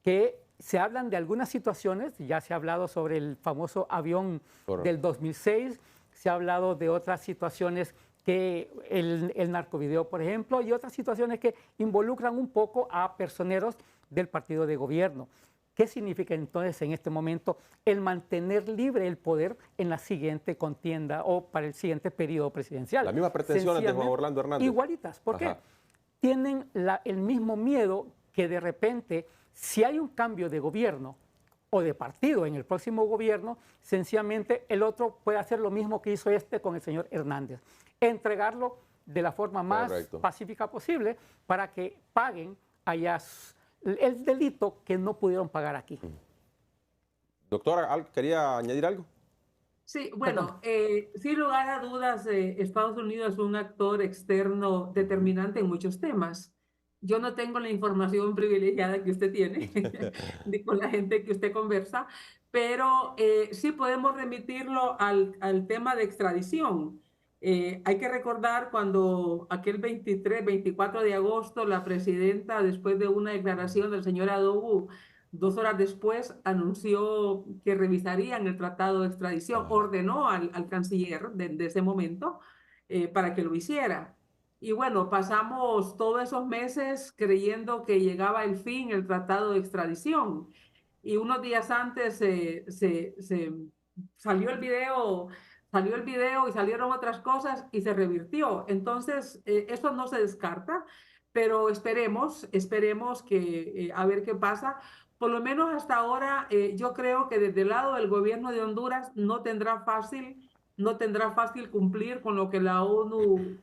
[SPEAKER 3] Que se hablan de algunas situaciones, ya se ha hablado sobre el famoso avión del 2006, se ha hablado de otras situaciones que el narcovideo, por ejemplo, y otras situaciones que involucran un poco a personeros del partido de gobierno. ¿Qué significa entonces en este momento el mantener libre el poder en la siguiente contienda o para el siguiente periodo presidencial?
[SPEAKER 1] Las mismas pretensiones de Juan Orlando Hernández.
[SPEAKER 3] Igualitas. ¿Por qué?
[SPEAKER 1] Ajá.
[SPEAKER 3] Tienen el mismo miedo que de repente, si hay un cambio de gobierno o de partido en el próximo gobierno, sencillamente el otro puede hacer lo mismo que hizo este con el señor Hernández. Entregarlo de la forma más pacífica posible para que paguen allá el delito que no pudieron pagar aquí.
[SPEAKER 1] Doctora, ¿quería añadir algo?
[SPEAKER 2] Sí, bueno, sin lugar a dudas, Estados Unidos es un actor externo determinante en muchos temas. Yo no tengo la información privilegiada que usted tiene con la gente que usted conversa, pero sí podemos remitirlo al tema de extradición. Hay que recordar cuando aquel 23, 24 de agosto, la presidenta, después de una declaración del señor Adobu, 2 horas después anunció que revisarían el tratado de extradición, ordenó al canciller de ese momento para que lo hiciera. Y bueno, pasamos todos esos meses creyendo que llegaba el fin el tratado de extradición. Y unos días antes salió el video y salieron otras cosas y se revirtió. Entonces, eso no se descarta, pero esperemos que a ver qué pasa. Por lo menos hasta ahora, yo creo que desde el lado del gobierno de Honduras no tendrá fácil cumplir con lo que la ONU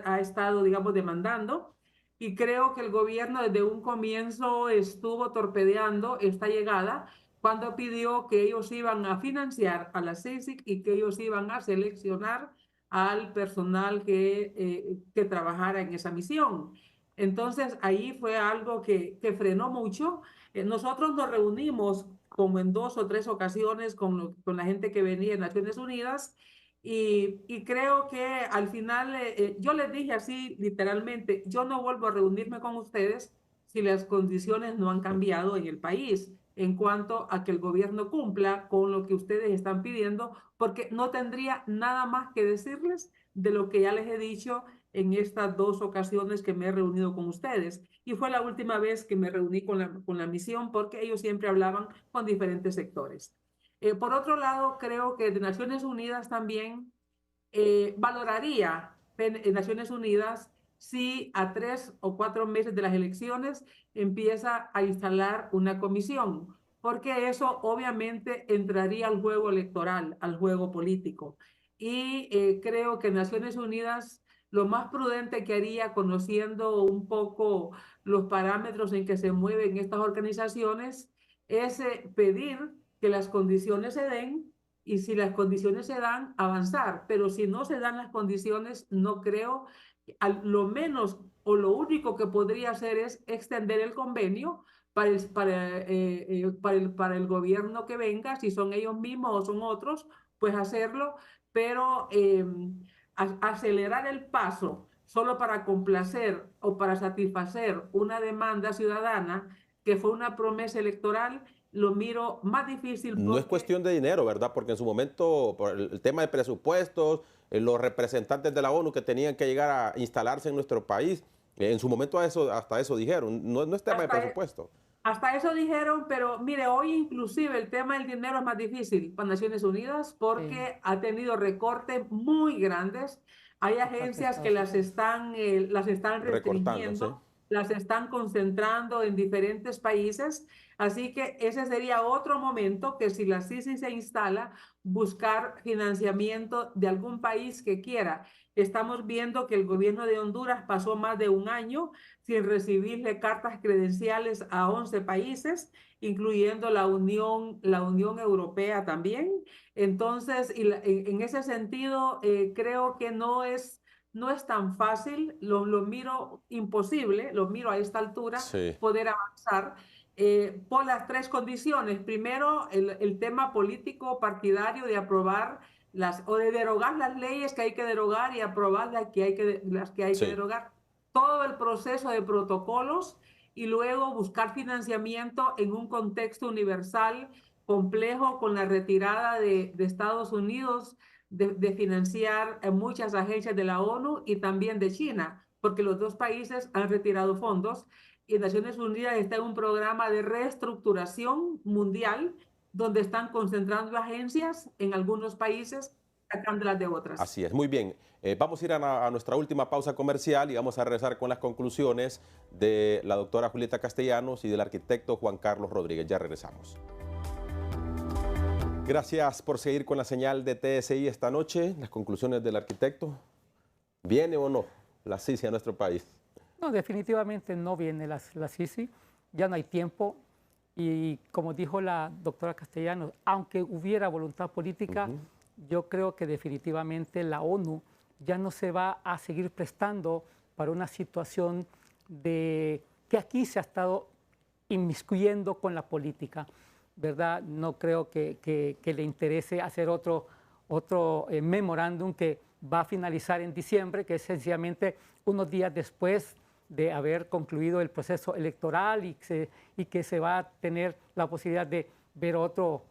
[SPEAKER 2] ha estado, digamos, demandando. Y creo que el gobierno desde un comienzo estuvo torpedeando esta llegada cuando pidió que ellos iban a financiar a la CICIG y que ellos iban a seleccionar al personal que trabajara en esa misión. Entonces, ahí fue algo que frenó mucho. Nosotros nos reunimos como en 2 o 3 ocasiones con la gente que venía de Naciones Unidas y creo que al final yo les dije así literalmente, yo no vuelvo a reunirme con ustedes si las condiciones no han cambiado en el país en cuanto a que el gobierno cumpla con lo que ustedes están pidiendo, porque no tendría nada más que decirles de lo que ya les he dicho en estas 2 ocasiones que me he reunido con ustedes. Y fue la última vez que me reuní con la misión porque ellos siempre hablaban con diferentes sectores. Por otro lado, creo que de Naciones Unidas también valoraría Naciones Unidas si a 3 o 4 meses de las elecciones empieza a instalar una comisión, porque eso obviamente entraría al juego electoral, al juego político. Y creo que Naciones Unidas lo más prudente que haría, conociendo un poco los parámetros en que se mueven estas organizaciones, es pedir que las condiciones se den y si las condiciones se dan, avanzar. Pero si no se dan las condiciones, no creo, lo menos o lo único que podría hacer es extender el convenio para el gobierno que venga, si son ellos mismos o son otros, pues hacerlo, pero acelerar el paso solo para complacer o para satisfacer una demanda ciudadana que fue una promesa electoral, lo miro más difícil.
[SPEAKER 1] No es cuestión de dinero, ¿verdad? Porque en su momento, por el tema de presupuestos, los representantes de la ONU que tenían que llegar a instalarse en nuestro país, en su momento hasta eso dijeron, no es tema de presupuesto.
[SPEAKER 2] Hasta eso dijeron, pero mire, hoy inclusive el tema del dinero es más difícil para Naciones Unidas porque ha tenido recortes muy grandes. Hay agencias que las están restringiendo, las están concentrando en diferentes países. Así que ese sería otro momento que si la CICI se instala, buscar financiamiento de algún país que quiera. Estamos viendo que el gobierno de Honduras pasó más de un año sin recibirle cartas credenciales a 11 países, incluyendo la Unión Europea también. Entonces, en ese sentido, creo que no es tan fácil, lo miro imposible, lo miro a esta altura, poder avanzar. Por las 3 condiciones. Primero, el tema político partidario de aprobar o de derogar las leyes que hay que derogar y aprobar las que hay que derogar. Todo el proceso de protocolos y luego buscar financiamiento en un contexto universal complejo con la retirada de Estados Unidos de financiar muchas agencias de la ONU y también de China, porque los 2 países han retirado fondos. y Naciones Unidas está en un programa de reestructuración mundial donde están concentrando agencias en algunos países, sacándolas de otras.
[SPEAKER 1] Así es, muy bien. Vamos a ir a nuestra última pausa comercial y vamos a regresar con las conclusiones de la doctora Julieta Castellanos y del arquitecto Juan Carlos Rodríguez. Ya regresamos. Gracias por seguir con la señal de TSI esta noche. Las conclusiones del arquitecto. ¿Viene o no la CICI a nuestro país?
[SPEAKER 3] No, definitivamente no viene la CICI. Ya no hay tiempo. Y como dijo la doctora Castellanos, aunque hubiera voluntad política, yo creo que definitivamente la ONU ya no se va a seguir prestando para una situación de que aquí se ha estado inmiscuyendo con la política, ¿verdad? No creo que le interese hacer otro memorándum que va a finalizar en diciembre, que es sencillamente unos días después de haber concluido el proceso electoral y que se va a tener la posibilidad de ver otro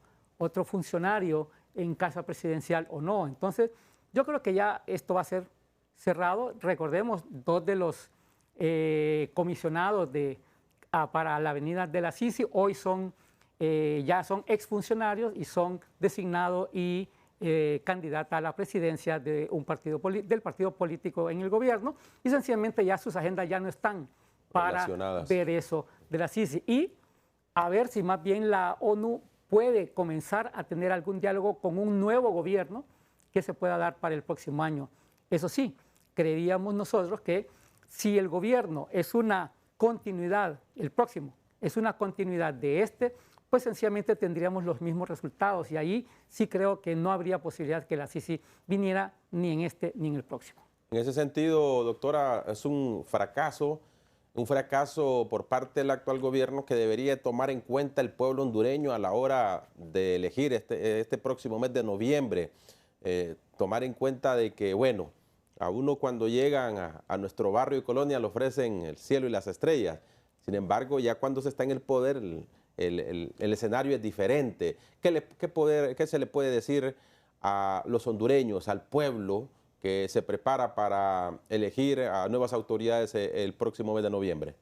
[SPEAKER 3] funcionario en casa presidencial o no. Entonces, yo creo que ya esto va a ser cerrado. Recordemos, 2 de los comisionados para la avenida de la CICI hoy ya son exfuncionarios y son designados y candidata a la presidencia de del partido político en el gobierno, y sencillamente ya sus agendas ya no están para ver eso de la CICI. Y a ver si más bien la ONU puede comenzar a tener algún diálogo con un nuevo gobierno que se pueda dar para el próximo año. Eso sí, creeríamos nosotros que si el gobierno es una continuidad, el próximo es una continuidad de pues sencillamente tendríamos los mismos resultados, y ahí sí creo que no habría posibilidad que la CICI viniera ni en este ni en el próximo.
[SPEAKER 1] En ese sentido, doctora, es un fracaso por parte del actual gobierno que debería tomar en cuenta el pueblo hondureño a la hora de elegir este próximo mes de noviembre. Tomar en cuenta de que, bueno, a uno cuando llegan a nuestro barrio y colonia le ofrecen el cielo y las estrellas. Sin embargo, ya cuando se está en el poder, el escenario es diferente. ¿Qué se le puede decir a los hondureños, al pueblo que se prepara para elegir a nuevas autoridades el próximo mes de noviembre?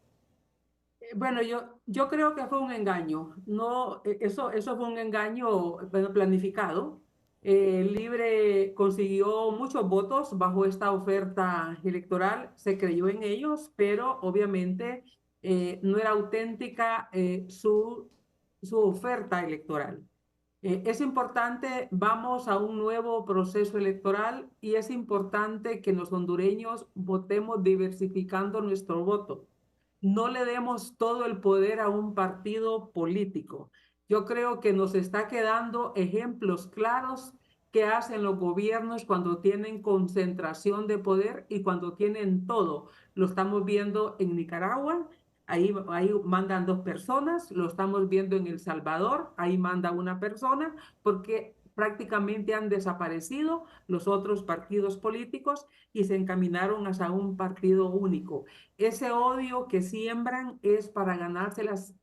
[SPEAKER 2] Bueno, yo creo que fue un engaño. No, eso fue un engaño planificado. Libre consiguió muchos votos bajo esta oferta electoral, se creyó en ellos, pero obviamente no era auténtica su oferta electoral. Es importante, vamos a un nuevo proceso electoral y es importante que los hondureños votemos diversificando nuestro voto. No le demos todo el poder a un partido político. Yo creo que nos está quedando ejemplos claros que hacen los gobiernos cuando tienen concentración de poder y cuando tienen todo. Lo estamos viendo en Nicaragua. Ahí mandan 2 personas, lo estamos viendo en El Salvador, ahí manda una persona, porque prácticamente han desaparecido los otros partidos políticos y se encaminaron hacia un partido único. Ese odio que siembran es para ganarse las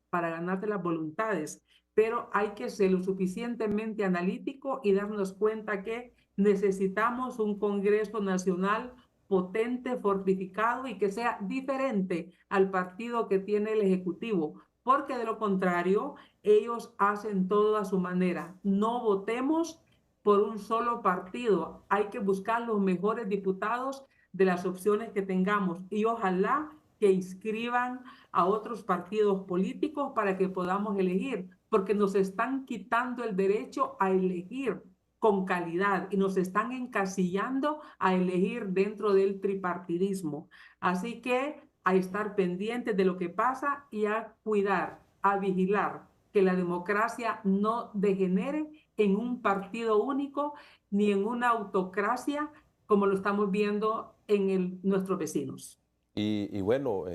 [SPEAKER 2] voluntades, pero hay que ser lo suficientemente analítico y darnos cuenta que necesitamos un Congreso Nacional potente, fortificado y que sea diferente al partido que tiene el Ejecutivo, porque de lo contrario, ellos hacen todo a su manera. No votemos por un solo partido, hay que buscar los mejores diputados de las opciones que tengamos y ojalá que inscriban a otros partidos políticos para que podamos elegir, porque nos están quitando el derecho a elegir con calidad y nos están encasillando a elegir dentro del tripartidismo. Así que a estar pendientes de lo que pasa y a cuidar, a vigilar que la democracia no degenere en un partido único ni en una autocracia como lo estamos viendo en nuestros vecinos.
[SPEAKER 1] Y bueno,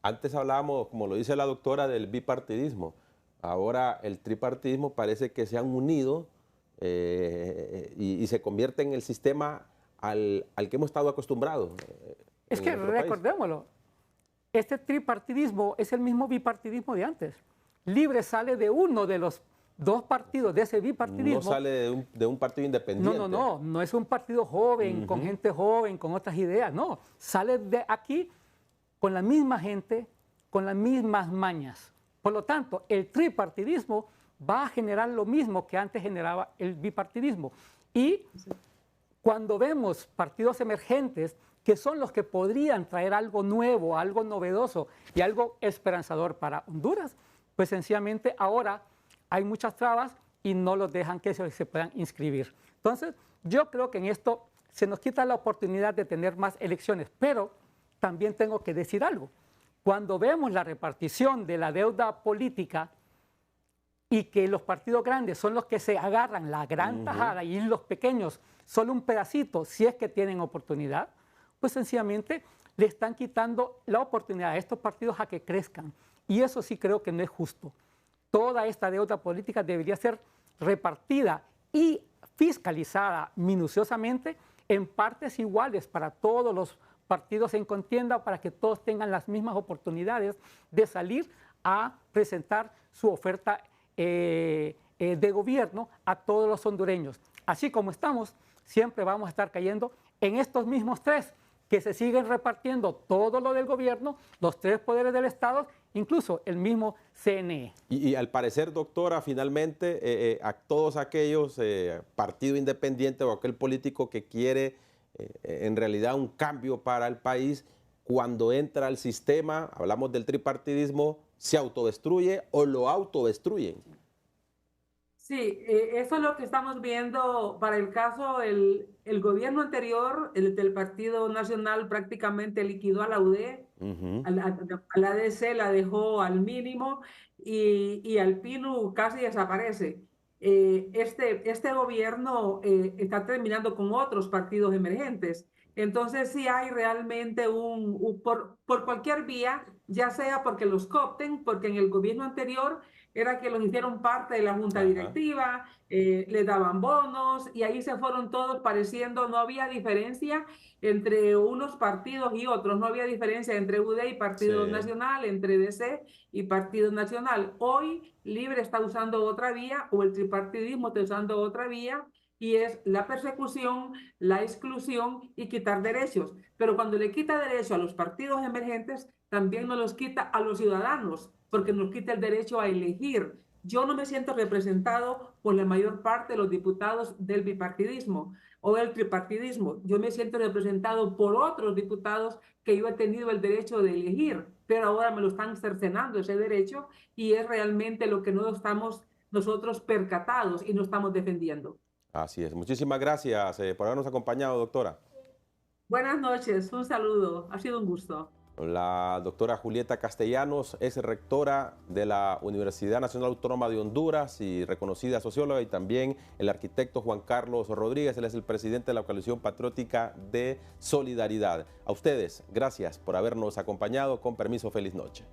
[SPEAKER 1] antes hablábamos, como lo dice la doctora, del bipartidismo. Ahora el tripartidismo parece que se han unido y se convierte en el sistema al que hemos estado acostumbrados.
[SPEAKER 3] Es que recordémoslo, este tripartidismo es el mismo bipartidismo de antes. Libre sale de uno de los 2 partidos de ese bipartidismo.
[SPEAKER 1] No sale de un partido independiente.
[SPEAKER 3] No es un partido joven, con gente joven, con otras ideas, no. Sale de aquí con la misma gente con las mismas mañas. Por lo tanto, el tripartidismo va a generar lo mismo que antes generaba el bipartidismo. Y cuando vemos partidos emergentes que son los que podrían traer algo nuevo, algo novedoso y algo esperanzador para Honduras, pues sencillamente ahora hay muchas trabas y no los dejan que se puedan inscribir. Entonces, yo creo que en esto se nos quita la oportunidad de tener más elecciones, pero también tengo que decir algo. Cuando vemos la repartición de la deuda política y que los partidos grandes son los que se agarran la gran tajada y los pequeños solo un pedacito, si es que tienen oportunidad, pues sencillamente le están quitando la oportunidad a estos partidos a que crezcan. Y eso sí creo que no es justo. Toda esta deuda política debería ser repartida y fiscalizada minuciosamente en partes iguales para todos los partidos en contienda, para que todos tengan las mismas oportunidades de salir a presentar su oferta de gobierno a todos los hondureños. Así como estamos, siempre vamos a estar cayendo en estos mismos tres, que se siguen repartiendo todo lo del gobierno, los tres poderes del Estado, incluso el mismo CNE.
[SPEAKER 1] Y al parecer, doctora, finalmente a todos aquellos partido independiente o aquel político que quiere en realidad un cambio para el país, cuando entra al sistema, hablamos del tripartidismo, se autodestruye o lo autodestruyen.
[SPEAKER 2] Sí, eso es lo que estamos viendo para el caso, el gobierno anterior, el del Partido Nacional, prácticamente liquidó a la UD, a la ADC la dejó al mínimo y al PINU casi desaparece. Este gobierno está terminando con otros partidos emergentes. Entonces sí hay realmente por cualquier vía, ya sea porque los coopten, porque en el gobierno anterior era que los hicieron parte de la junta directiva, les daban bonos y ahí se fueron todos pareciendo, no había diferencia entre unos partidos y otros, no había diferencia entre UD y Partido Nacional, entre DC y Partido Nacional. Hoy Libre está usando otra vía, o el tripartidismo está usando otra vía, y es la persecución, la exclusión y quitar derechos. Pero cuando le quita derechos a los partidos emergentes, también nos los quita a los ciudadanos, porque nos quita el derecho a elegir. Yo no me siento representado por la mayor parte de los diputados del bipartidismo o del tripartidismo. Yo me siento representado por otros diputados que yo he tenido el derecho de elegir, pero ahora me lo están cercenando ese derecho y es realmente lo que no estamos nosotros percatados y no estamos defendiendo.
[SPEAKER 1] Así es. Muchísimas gracias por habernos acompañado, doctora.
[SPEAKER 2] Buenas noches, un saludo. Ha sido un gusto.
[SPEAKER 1] La doctora Julieta Castellanos es rectora de la Universidad Nacional Autónoma de Honduras y reconocida socióloga, y también el arquitecto Juan Carlos Rodríguez, él es el presidente de la Coalición Patriótica de Solidaridad. A ustedes, gracias por habernos acompañado. Con permiso, feliz noche.